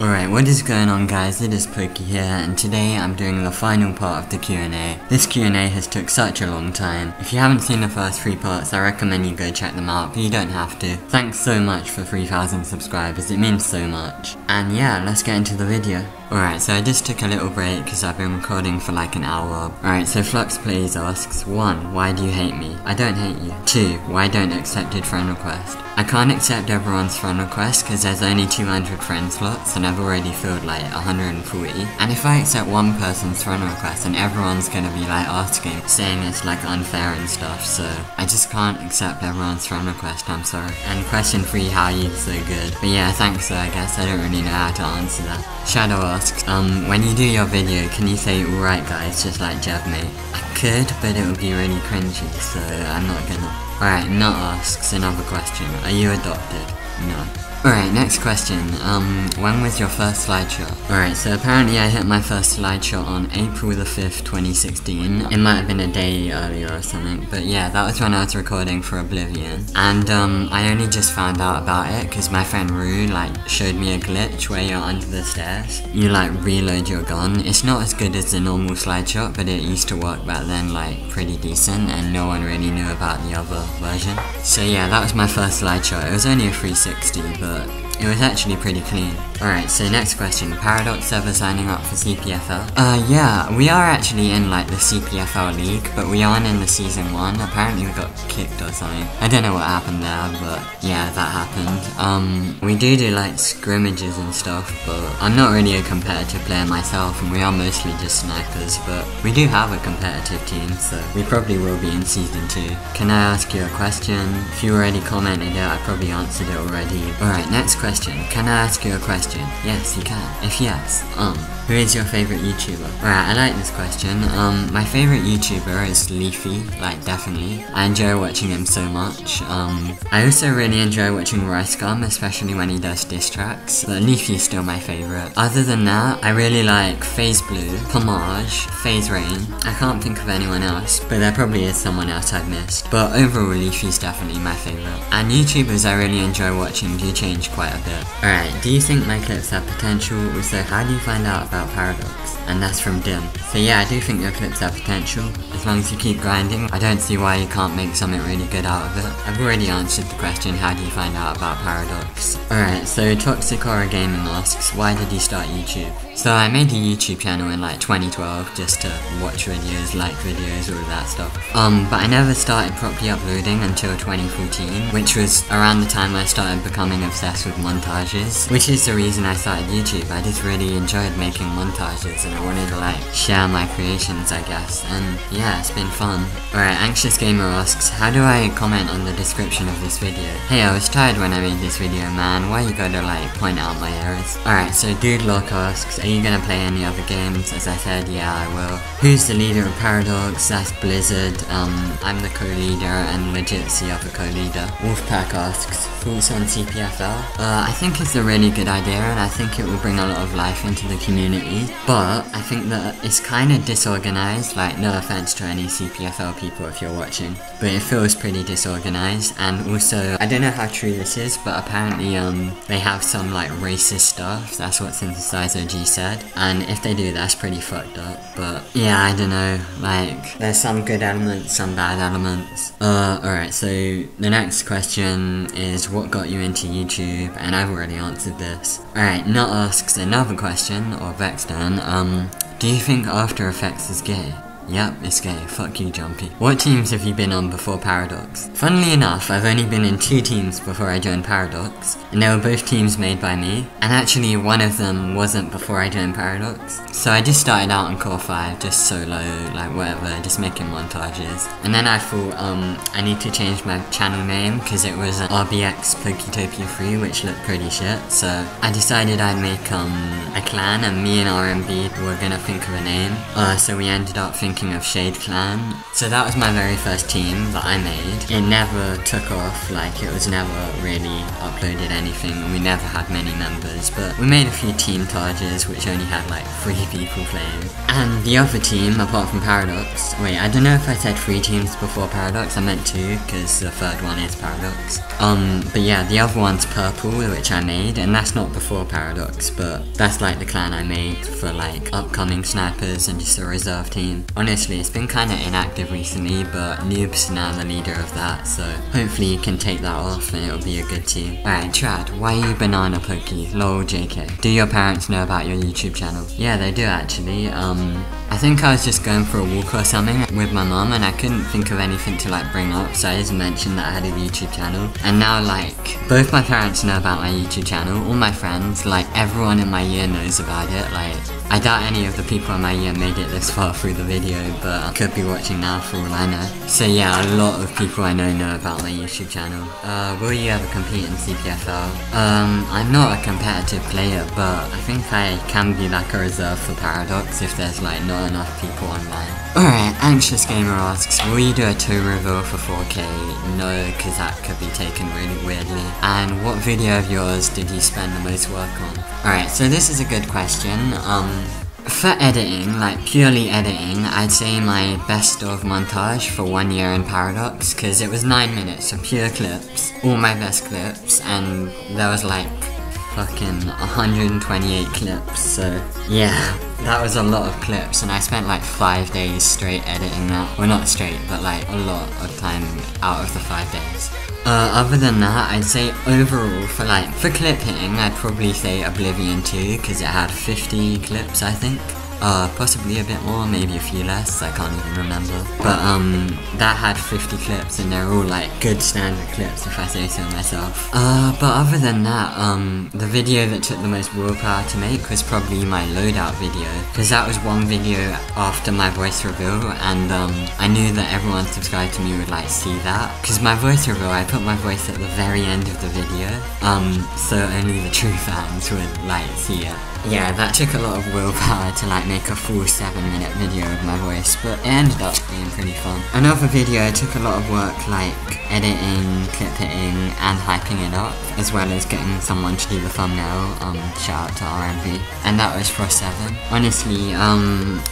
Alright, what is going on guys, it is Pokey here, and today I'm doing the final part of the Q&A. This Q&A has took such a long time. If you haven't seen the first 3 parts, I recommend you go check them out, but you don't have to. Thanks so much for 3,000 subscribers, it means so much. And yeah, let's get into the video. Alright, so I just took a little break because I've been recording for like an hour. Alright, so Flux Plays asks, 1. Why do you hate me? I don't hate you. 2. Why don't accepted friend request? I can't accept everyone's friend request because there's only 200 friend slots and I've already filled like 140. And if I accept one person's friend request then everyone's gonna be like asking, saying it's like unfair and stuff, so I just can't accept everyone's friend request, I'm sorry. And question 3, how are you so good? But yeah, thanks though, I guess I don't really know how to answer that. Shadow asks, when you do your video, can you say alright guys, just like Jev me? I could, but it would be really cringy, so I'm not gonna. Alright, Nut asks another question, are you adopted? No. Alright, next question, when was your first slideshow? Alright, so apparently I hit my first slideshow on April the 5th, 2016. It might have been a day earlier or something, but yeah, that was when I was recording for Oblivion. And I only just found out about it because my friend Rue like showed me a glitch where you're under the stairs. You like reload your gun. It's not as good as the normal slideshot, but it used to work back then like pretty decent and no one really knew about the other version. So yeah, that was my first slideshow. It was only a 360, but it was actually pretty clean. Alright, so next question, Paradox ever signing up for CPFL? Yeah, we are actually in like the CPFL league, but we aren't in the season 1, apparently we got kicked or something. I don't know what happened there, but yeah, that happened. We do like scrimmages and stuff, but I'm not really a competitive player myself, and we are mostly just snipers, but we do have a competitive team, so we probably will be in season 2. Can I ask you a question? If you already commented it, I probably answered it already. Alright, next question, can I ask you a question? Yes, you can. If yes, who is your favorite YouTuber? Alright, I like this question. My favorite YouTuber is Leafy, like definitely. I enjoy watching him so much. I also really enjoy watching Ricegum, especially when he does diss tracks, but Leafy is still my favorite. Other than that, I really like FaZe Blue, Pomage, FaZe Rain. I can't think of anyone else, but there probably is someone else I've missed. But overall, Leafy's definitely my favorite. And YouTubers I really enjoy watching do change quite a bit. Alright, do you think my clips have potential? Also, how do you find out about Paradox? And that's from Dim. So yeah, I do think your clips have potential. As long as you keep grinding, I don't see why you can't make something really good out of it. I've already answered the question, how do you find out about Paradox? Alright, so Toxic Horror Gaming asks, why did you start YouTube? So I made a YouTube channel in like 2012 just to watch videos, like videos, all of that stuff. But I never started properly uploading until 2014, which was around the time I started becoming obsessed with montages, which is the reason I started YouTube. I just really enjoyed making montages and I wanted to like share my creations, I guess, and yeah, it's been fun. Alright, Anxious Gamer asks, how do I comment on the description of this video? Hey, I was tired when I made this video, man, why you gotta like point out my errors? Alright, so Dude Lock asks, are you gonna play any other games? As I said, yeah, I will. Who's the leader of Paradox? That's Blizzard. I'm the co-leader and legit's the other co-leader. Wolfpack asks, thoughts on CPFL? I think it's a really good idea and I think it will bring a lot of life into the community, but I think that it's kind of disorganized, like no offense to any CPFL people if you're watching, but it feels pretty disorganized. And also, I don't know how true this is, but apparently they have some like racist stuff, that's what Synthesizer G said, and if they do, that's pretty fucked up. But yeah, I don't know, like there's some good elements, some bad elements. Alright, so the next question is, what got you into YouTube? And I've already answered this. Alright, Nut asks another question, or Vexton, do you think After Effects is gay? Yep, it's gay. Fuck you, Jumpy. What teams have you been on before Paradox? Funnily enough, I've only been in 2 teams before I joined Paradox, and they were both teams made by me, and actually one of them wasn't before I joined Paradox. So I just started out on Core 5, just solo, like whatever, just making montages. And then I thought, I need to change my channel name, because it was RBX Poketopia 3, which looked pretty shit, so I decided I'd make a clan, and me and RMB were gonna think of a name. So we ended up thinking thinking of Shade Clan. So that was my very first team that I made. It never took off, like it was never really uploaded anything, and we never had many members, but we made a few team targes which only had like 3 people playing. And the other team, apart from Paradox, wait, I don't know if I said 3 teams before Paradox, I meant 2, because the third one is Paradox. But yeah, the other one's Purple, which I made, and that's not before Paradox, but that's like the clan I made for like upcoming snipers and just a reserve team. Honestly, it's been kinda inactive recently, but Noob's now the leader of that, so hopefully you can take that off and it'll be a good team. Alright, Trad, why are you banana pokey? Lol, JK. Do your parents know about your YouTube channel? Yeah, they do actually. I think I was just going for a walk or something with my mum and I couldn't think of anything to like bring up, so I just mentioned that I had a YouTube channel. And now like, both my parents know about my YouTube channel, all my friends, like everyone in my year knows about it. Like, I doubt any of the people in my year made it this far through the video, but I could be watching now for all I know. So yeah, a lot of people I know about my YouTube channel. Will you ever compete in CPFL? I'm not a competitive player, but I think I can be like a reserve for Paradox if there's like not enough people online. Alright, Anxious Gamer asks, will you do a toe reveal for 4K? No, because that could be taken really weirdly. And what video of yours did you spend the most work on? Alright, so this is a good question. For editing, like purely editing, I'd say my best of montage for 1 year in Paradox, because it was 9 minutes of pure clips, all my best clips, and there was like fucking 128 clips, so yeah, that was a lot of clips, and I spent like 5 days straight editing that. Well, not straight, but like a lot of time out of the 5 days. Other than that, I'd say overall, for clip hitting, I'd probably say Oblivion 2, because it had 50 clips, I think. Possibly a bit more, maybe a few less, I can't even remember. But, that had 50 clips, and they're all, like, good standard clips, if I say so myself. But other than that, the video that took the most willpower to make was probably my loadout video, because that was one video after my voice reveal, and, I knew that everyone subscribed to me would, like, see that. Because my voice reveal, I put my voice at the very end of the video, so only the true fans would, like, see it. Yeah, that took a lot of willpower to like make a full 7-minute video of my voice, but it ended up being pretty fun. Another video took a lot of work, like editing, clip hitting, and hyping it up, as well as getting someone to do the thumbnail, shout out to RMV, and that was for 7. Honestly,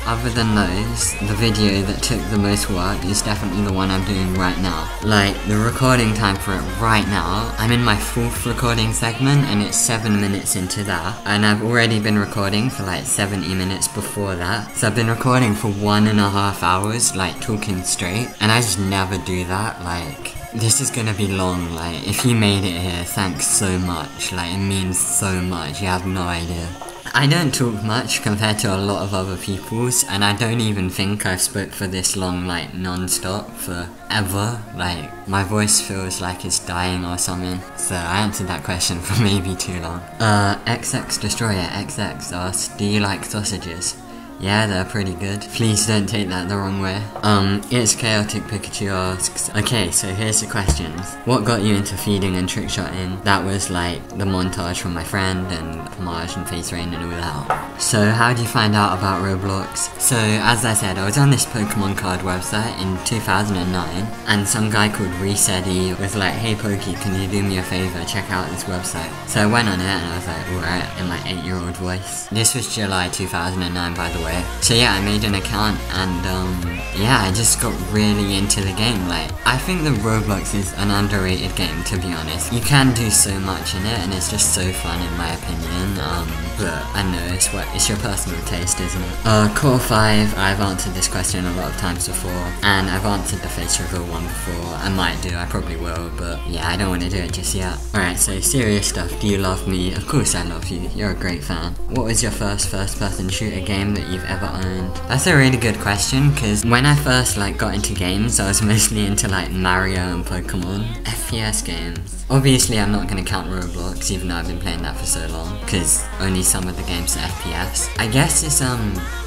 other than those, the video that took the most work is definitely the one I'm doing right now. Like, the recording time for it right now, I'm in my 4th recording segment, and it's 7 minutes into that, and I've already been recording for like 70 minutes before that, so I've been recording for 1.5 hours, like talking straight, and I just never do that. Like, this is gonna be long. Like, if you made it here, thanks so much. Like, it means so much, you have no idea. I don't talk much compared to a lot of other people's, and I don't even think I've spoke for this long, like, non-stop, forever. Like, my voice feels like it's dying or something, so I answered that question for maybe too long. XX Destroyer XX asks, do you like sausages? Yeah, they're pretty good. Please don't take that the wrong way. It's Chaotic Pikachu asks, okay, so here's the questions. What got you into feeding and trickshotting? That was like the montage from my friend and Pomage and Face Rain and all that. So how do you find out about Roblox? So as I said, I was on this Pokemon card website in 2009, and some guy called Resetty was like, hey Pokey, can you do me a favor, check out this website. So I went on it and I was like, alright, in my 8-year-old voice. This was July 2009, by the way. So yeah, I made an account, and yeah, I just got really into the game. Like, I think that Roblox is an underrated game, to be honest. You can do so much in it, and it's just so fun in my opinion, but I know, it's your personal taste, isn't it? Core 5, I've answered this question a lot of times before, and I've answered the face reveal one before. I might do, I probably will, but yeah, I don't want to do it just yet. Alright, so serious stuff. Do you love me? Of course I love you, you're a great fan. What was your first-person shooter game that you've ever owned? That's a really good question, because when I first like got into games, I was mostly into like Mario and Pokemon. FPS games. Obviously I'm not going to count Roblox, even though I've been playing that for so long, because only some of the games are FPS. I guess it's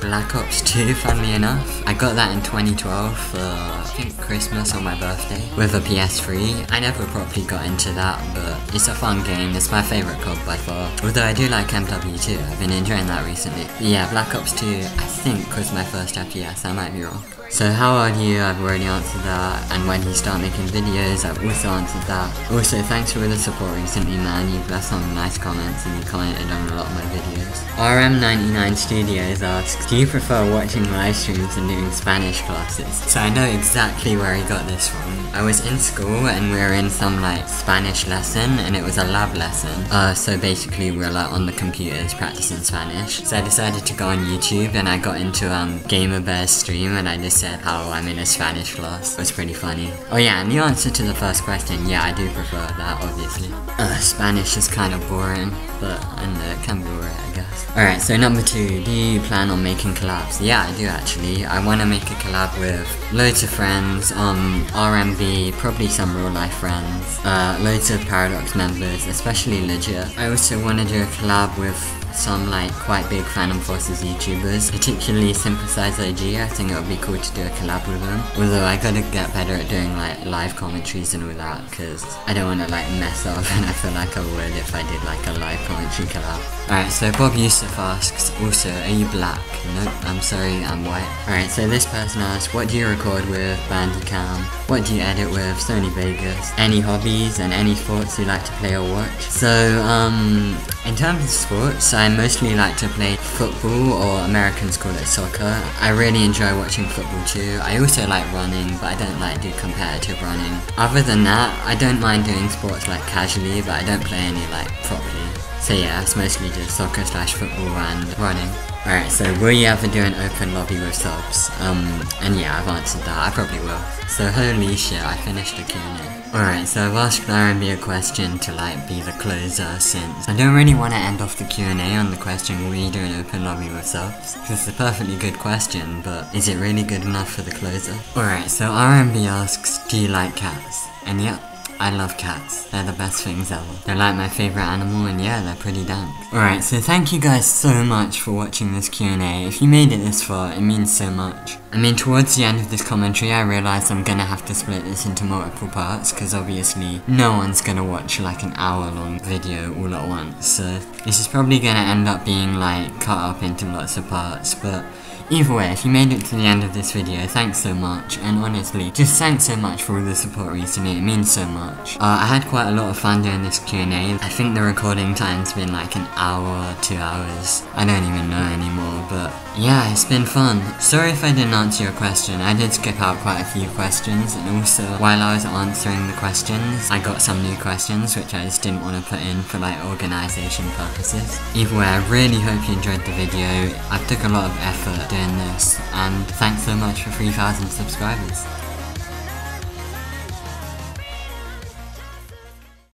Black Ops 2, funnily enough. I got that in 2012 for, I think, Christmas or my birthday, with a PS3. I never properly got into that, but it's a fun game. It's my favourite COD by far. Although I do like MW2, I've been enjoying that recently. But yeah, Black Ops 2, I think, was my first FPS, I might be wrong. So how old are you? I've already answered that. And when do you start making videos? I've also answered that. Also, thanks for all the support recently, man. You've left some nice comments and you commented on a lot of my videos. RM99 Studios asks, do you prefer watching live streams and doing Spanish classes? So I know exactly where he got this from. I was in school and we were in some like Spanish lesson and it was a lab lesson. So basically we were like on the computers practicing Spanish. So I decided to go on YouTube and I got into Gamer Bear's stream and I just said how I'm in a Spanish class. It was pretty funny. Oh yeah, and the answer to the first question, yeah, I do prefer that, obviously. Spanish is kind of boring, but I know it can be alright, I guess. Alright, so number 2, do you plan on making collabs? Yeah, I do actually. I want to make a collab with loads of friends, RMV, probably some real life friends, loads of Paradox members, especially Legit. I also want to do a collab with some like quite big Phantom Forces YouTubers, particularly Synthesize OG. I think it would be cool to do a collab with them. Although I gotta get better at doing like live commentaries and all that, because I don't want to like mess up and I feel like I would if I did like a live commentary collab. Alright, so Bob Yusuf asks, also, are you black? Nope, I'm sorry, I'm white. Alright, so this person asks, what do you record with? Bandicam. What do you edit with? Sony Vegas. Any hobbies and any sports you like to play or watch? So, in terms of sports, I mostly like to play football, or Americans call it soccer. I really enjoy watching football too. I also like running, but I don't like do competitive running. Other than that, I don't mind doing sports like casually, but I don't play any like properly. So yeah, it's mostly just soccer / football and running. Alright, so will you ever do an open lobby with subs? And yeah, I've answered that, I probably will. So holy shit, I finished the Q&A. Alright, so I've asked R&B a question to like be the closer, since I don't really want to end off the Q&A on the question, will you do an open lobby with subs? Because it's a perfectly good question, but is it really good enough for the closer? Alright, so R&B asks, do you like cats? And yeah, I love cats. They're the best things ever. They're like my favourite animal and yeah, they're pretty dank. Alright, so thank you guys so much for watching this Q&A. If you made it this far, it means so much. I mean, towards the end of this commentary, I realised I'm gonna have to split this into multiple parts, because obviously no one's gonna watch like an hour-long video all at once. So this is probably gonna end up being like cut up into lots of parts, but either way, if you made it to the end of this video, thanks so much, and honestly, just thanks so much for all the support recently, it means so much. I had quite a lot of fun doing this Q&A. I think the recording time's been like an hour, 2 hours, I don't even know anymore, but yeah, it's been fun. Sorry if I didn't answer your question, I did skip out quite a few questions, and also, while I was answering the questions, I got some new questions which I just didn't want to put in for like organisation purposes. Either way, I really hope you enjoyed the video. I took a lot of effort doing this, and thanks so much for 3,000 subscribers.